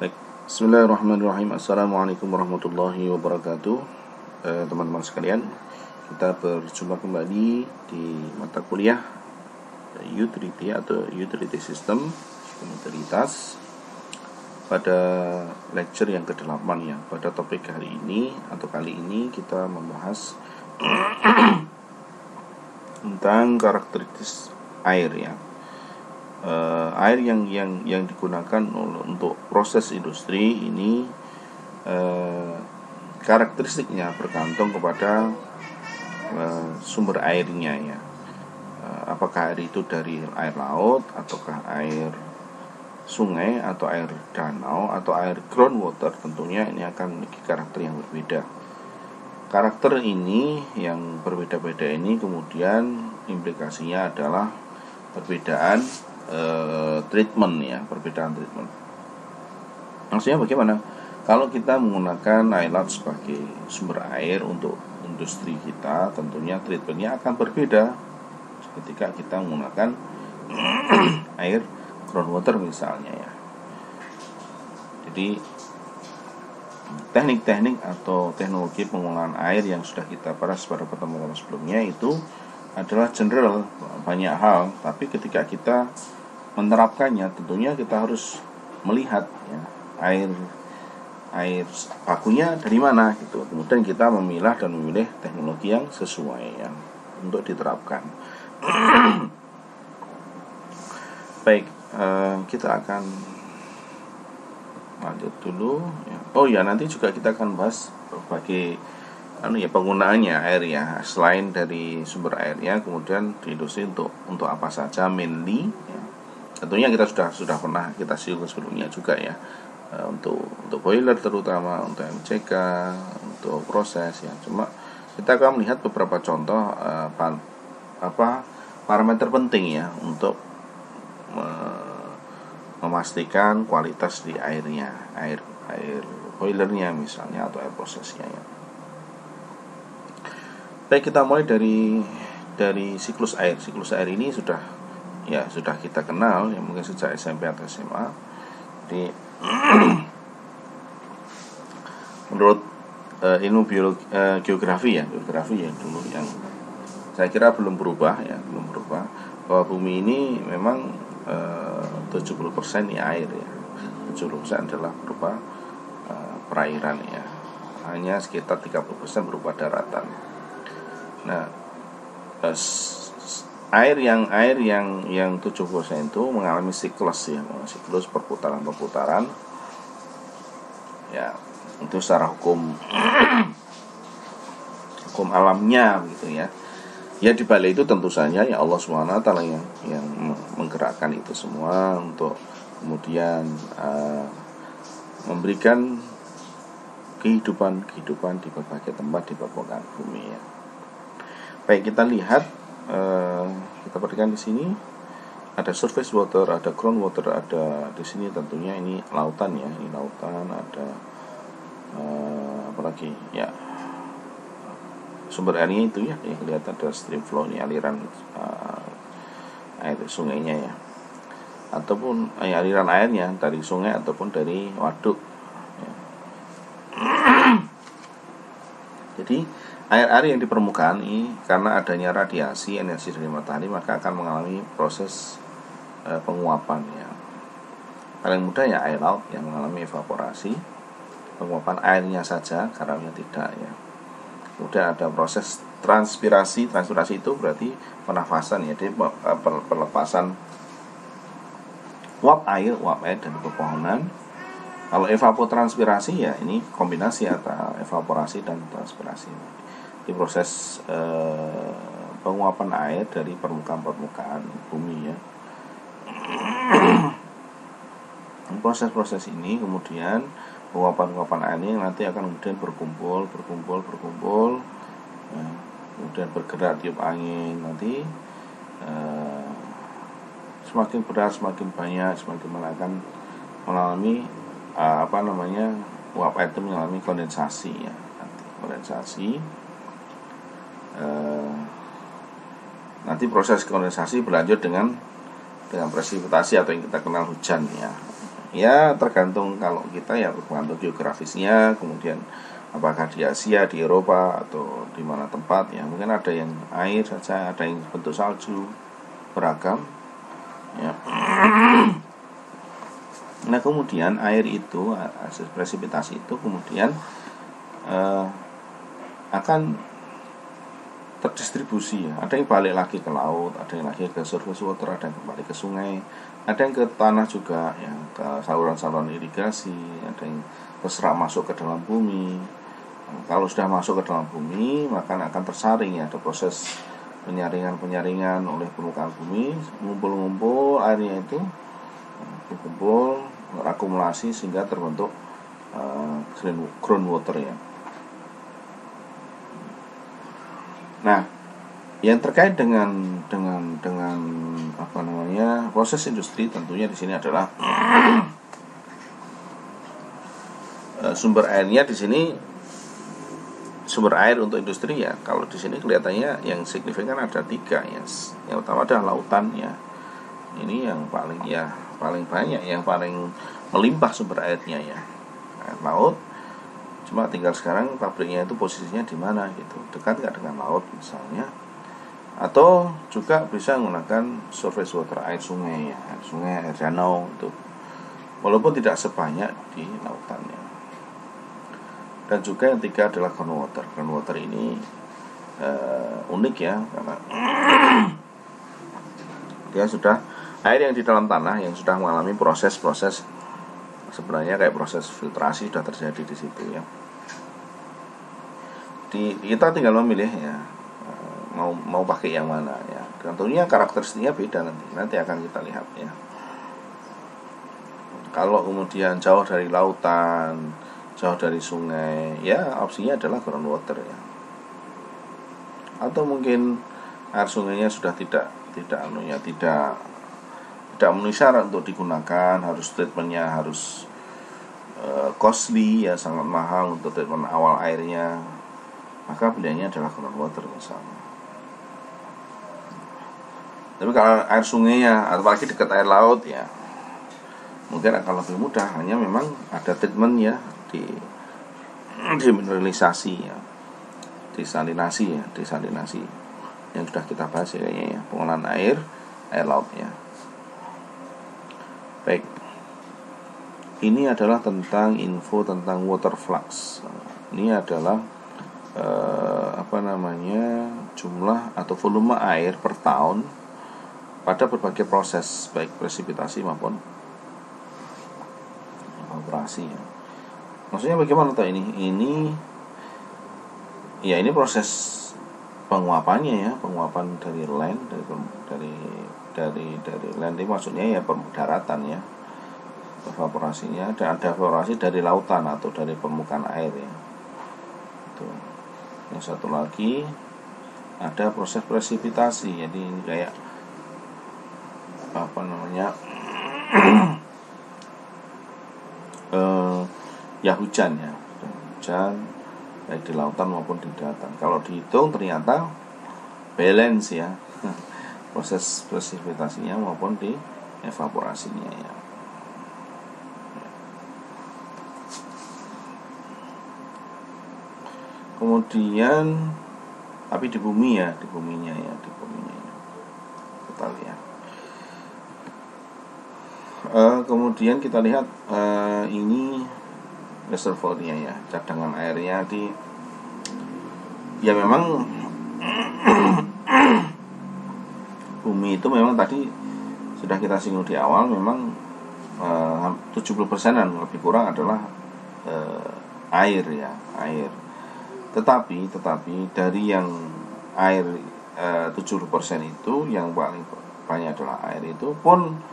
Baik, bismillahirrahmanirrahim. Assalamualaikum warahmatullahi wabarakatuh. Teman-teman sekalian, kita berjumpa kembali di mata kuliah utility atau utility system, utilitas, pada lecture yang ke-8 ya. Pada topik hari ini atau kali ini kita membahas tentang karakteristik air ya. Air yang digunakan untuk proses industri ini karakteristiknya bergantung kepada sumber airnya ya. Apakah air itu dari air laut, ataukah air sungai, atau air danau, atau air groundwater, tentunya ini akan memiliki karakter yang berbeda. Karakter ini yang berbeda-beda ini kemudian implikasinya adalah perbedaan treatment ya, perbedaan treatment. Maksudnya bagaimana? Kalau kita menggunakan air laut sebagai sumber air untuk industri kita, tentunya treatmentnya akan berbeda ketika kita menggunakan air groundwater misalnya ya. Jadi teknik-teknik atau teknologi pengolahan air yang sudah kita bahas pada pertemuan sebelumnya itu adalah general, banyak hal, tapi ketika kita menerapkannya tentunya kita harus melihat ya, air bakunya dari mana gitu. Kemudian kita memilah dan memilih teknologi yang sesuai ya untuk diterapkan. Baik, kita akan lanjut dulu ya. Oh ya, nanti juga kita akan bahas berbagai penggunaannya air ya, selain dari sumber airnya, kemudian di industri untuk apa saja mainly ya. Tentunya kita sudah pernah kita singgung sebelumnya juga ya, untuk boiler terutama, untuk MCK, untuk proses ya. Cuma kita akan melihat beberapa contoh parameter penting ya untuk memastikan kualitas di airnya, air boilernya misalnya, atau air prosesnya ya. Baik, kita mulai dari siklus air. Siklus air ini sudah kita kenal ya, mungkin sejak SMP atau SMA. Jadi menurut ilmu biologi, geografi yang dulu yang saya kira belum berubah bahwa bumi ini memang 70% ya air ya. 70% adalah berupa perairan ya. Hanya sekitar 30% berupa daratan. Nah, air yang 70% itu mengalami siklus ya, siklus perputaran ya, itu secara hukum alamnya gitu ya. Ya, di balik itu tentu saja ya Allah SWT yang menggerakkan itu semua untuk kemudian memberikan kehidupan di berbagai tempat di permukaan bumi ya. Baik, kita lihat, kita perhatikan di sini ada surface water, ada groundwater, ada di sini tentunya ini lautan ya, ini lautan, ada apalagi ya, sumber airnya itu ya, yang kelihatan ada stream flow, ini aliran air sungainya ya, ataupun aliran airnya dari sungai ataupun dari waduk ya. Jadi air-air yang di permukaan ini karena adanya radiasi energi dari matahari maka akan mengalami proses penguapan ya. Paling mudah ya air laut yang mengalami evaporasi, penguapan airnya saja, garamnya tidak ya. Kemudian ada proses transpirasi itu berarti pernafasan ya, jadi perlepasan uap air dari pepohonan. Kalau evapotranspirasi ya ini kombinasi antara evaporasi dan transpirasi. Di proses penguapan air dari permukaan bumi ya. Proses-proses ini kemudian penguapan air ini nanti akan kemudian berkumpul ya, kemudian bergerak tiup angin, nanti semakin berat, semakin banyak, semakin akan mengalami uap air itu mengalami kondensasi ya. Nanti proses kondensasi berlanjut dengan presipitasi atau yang kita kenal hujan ya. Ya tergantung, kalau kita ya tergantung geografisnya, kemudian apakah di Asia, di Eropa, atau di mana tempat ya. Mungkin ada yang air saja, ada yang bentuk salju, beragam ya. Nah kemudian air itu, hasil presipitasi itu kemudian akan terdistribusi ya. Ada yang balik lagi ke laut, ada yang lagi ke surface water, ada yang kembali ke sungai, ada yang ke tanah juga ya, ke saluran-saluran irigasi, ada yang terserap masuk ke dalam bumi. Nah, kalau sudah masuk ke dalam bumi, maka akan tersaring ya, ada proses penyaringan oleh permukaan bumi, ngumpul-ngumpul airnya itu, kumpul, akumulasi sehingga terbentuk groundwater ya. Nah, yang terkait dengan apa namanya proses industri, tentunya di sini adalah sumber airnya. Di sini sumber air untuk industri ya, kalau di sini kelihatannya yang signifikan ada 3 ya. Yang utama adalah lautan ya. Ini yang paling banyak, yang paling melimpah sumber airnya ya, air laut. Cuma tinggal sekarang pabriknya itu posisinya di mana gitu, dekat nggak dengan laut misalnya, atau juga bisa menggunakan surface water, air sungai ya, air danau itu, walaupun tidak sebanyak di lautannya. Dan juga yang 3 adalah groundwater. Groundwater ini unik ya, karena dia sudah air yang di dalam tanah yang sudah mengalami proses-proses, sebenarnya kayak proses filtrasi sudah terjadi di situ ya. Kita tinggal memilih ya, mau pakai yang mana ya. Tentunya karakteristiknya beda, nanti akan kita lihat ya. Kalau kemudian jauh dari lautan, jauh dari sungai, ya opsinya adalah groundwater ya. Atau mungkin air sungainya sudah tidak memenuhi syarat untuk digunakan, harus treatmentnya harus costly ya, sangat mahal untuk treatment awal airnya, maka pilihannya adalah groundwater misalnya. Tapi kalau air sungainya, apalagi dekat air laut ya, mungkin akan lebih mudah, hanya memang ada treatment ya, di mineralisasi ya, desalinasi yang sudah kita bahas ya, pengolahan air laut ya. Baik, ini adalah tentang info tentang water flux. Ini adalah jumlah atau volume air per tahun pada berbagai proses, baik presipitasi maupun evaporasi ya. Maksudnya bagaimana tuh ini? Ini proses penguapannya ya, penguapan dari land, dari land ini maksudnya ya daratan ya. Evaporasinya ada evaporasi dari lautan atau dari permukaan air ya. Itu. Yang satu lagi ada proses presipitasi. Jadi ini kayak hujan ya, hujan baik di lautan maupun di daratan. Kalau dihitung ternyata balance ya, proses presipitasinya maupun di evaporasinya ya. Kemudian tapi di buminya ya. Kita lihat. Kemudian kita lihat ini reservoirnya ya, cadangan airnya ya memang bumi itu memang tadi sudah kita singgung di awal, memang 70%-an lebih kurang adalah air ya, air. Tetapi dari yang air 70% itu, yang paling banyak adalah air itu pun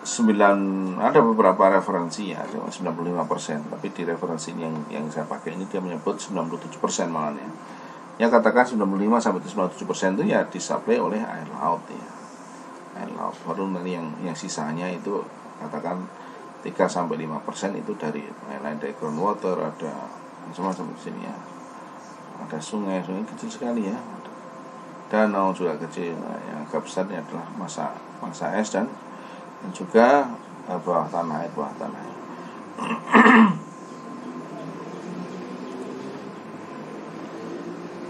ada beberapa referensi ya, 95%, tapi di referensi yang saya pakai ini dia menyebut 97% malah ya. Yang katakan 95-97% itu ya disuplai oleh air laut ya. Air laut. Baru nanti yang sisanya itu katakan 3-5% itu dari lain, dari groundwater, ada macam-macam di sini ya. Ada sungai kecil sekali ya. Danau juga kecil. Nah, yang agak besarnya adalah masa es dan juga bawah tanah, air bawah tanah.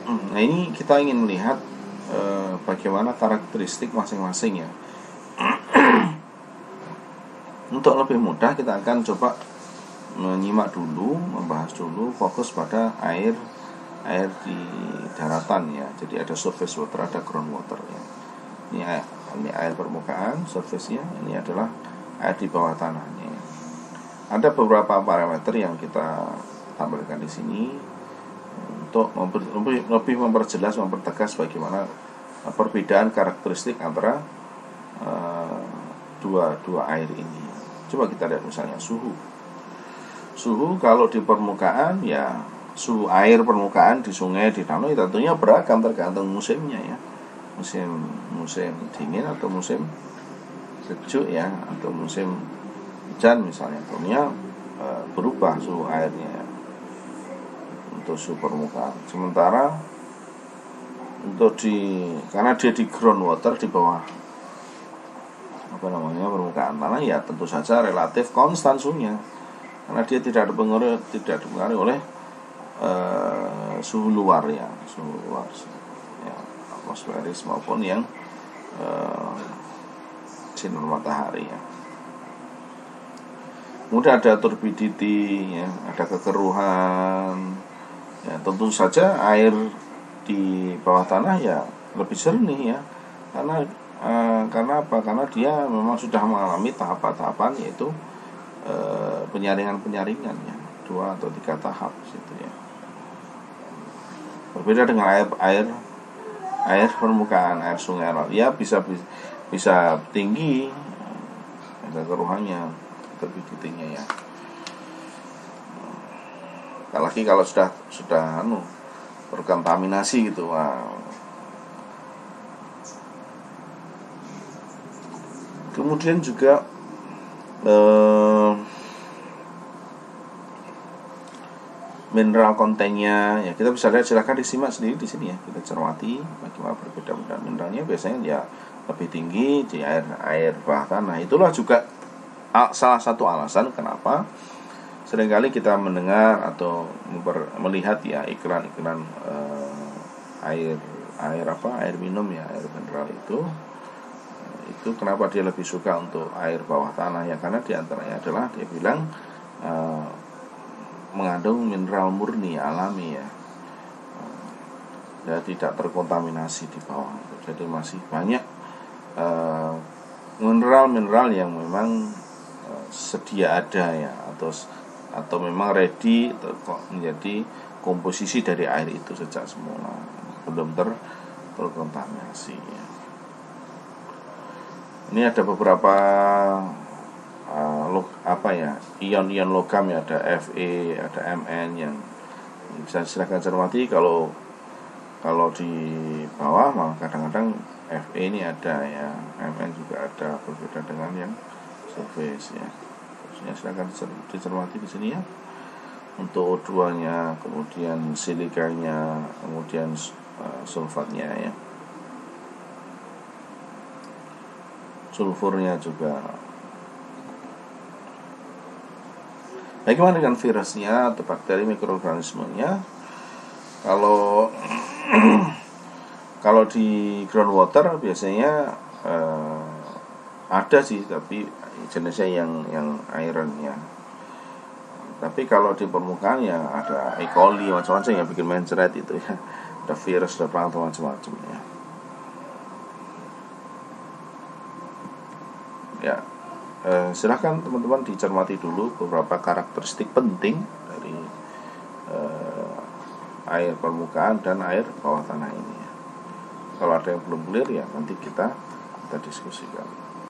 Nah, ini kita ingin melihat bagaimana karakteristik masing-masing ya. Untuk lebih mudah kita akan coba menyimak dulu, membahas dulu, fokus pada air di daratan ya. Jadi ada surface water, ada ground water ya. Ini air permukaan, surface-nya. Ini adalah air di bawah tanahnya. Ada beberapa parameter yang kita tampilkan di sini untuk lebih memperjelas, mempertegas bagaimana perbedaan karakteristik antara dua air ini. Coba kita lihat misalnya suhu. Suhu kalau di permukaan ya, suhu air permukaan di sungai, di danau ya tentunya beragam tergantung musimnya ya. Musim dingin atau musim sejuk ya, atau musim hujan misalnya, tentunya berubah suhu airnya ya, untuk suhu permukaan. Sementara untuk karena dia di ground water, di bawah permukaan tanah ya, tentu saja relatif konstan suhunya, karena dia tidak dipengaruhi oleh suhu luar ya, atmosferis maupun yang sinar matahari ya. Kemudian ada turbidity ya, ada kekeruhan ya. Tentu saja air di bawah tanah ya lebih jernih ya, karena apa? Karena dia memang sudah mengalami tahapan-tahapan, yaitu penyaringan ya, 2 atau 3 tahap situ ya. Berbeda dengan air permukaan, air sungai ya bisa tinggi, ada keruhannya, turbidity-nya ya. Apalagi kalau sudah berkontaminasi gitu. Kemudian juga mineral kontennya ya, kita bisa lihat, silakan disimak sendiri di sini ya, kita cermati bagaimana berbeda mineralnya. Biasanya ya lebih tinggi di air bawah tanah. Itulah juga salah satu alasan kenapa seringkali kita mendengar atau melihat ya iklan-iklan air minum ya, air mineral itu kenapa dia lebih suka untuk air bawah tanah ya, karena diantaranya adalah dia bilang mengandung mineral murni alami ya, tidak terkontaminasi di bawah. Jadi masih banyak mineral yang memang sedia ada ya, atau memang ready menjadi komposisi dari air itu sejak semula, belum terkontaminasi ya. Ini ada beberapa ion-ion logam ya, ada Fe, ada Mn yang bisa silakan cermati. Kalau di bawah malah kadang-kadang Fe ini ada ya, Mn juga ada, berbeda dengan yang surface ya. Silakan dicermati di sini ya. Untuk O2-nya, kemudian silikanya, kemudian sulfatnya ya, sulfurnya juga. Bagaimana dengan virusnya atau bakteri, mikroorganismenya? Kalau di groundwater biasanya ada sih, tapi jenisnya yang iron ya. Tapi kalau di permukaan ya ada E. coli macam-macam yang bikin mencret itu ya. Ada virus, ada plankton macam-macam ya. Ya, silahkan teman-teman dicermati dulu beberapa karakteristik penting dari air permukaan dan air bawah tanah ini ya. Kalau ada yang belum clear ya nanti kita diskusikan.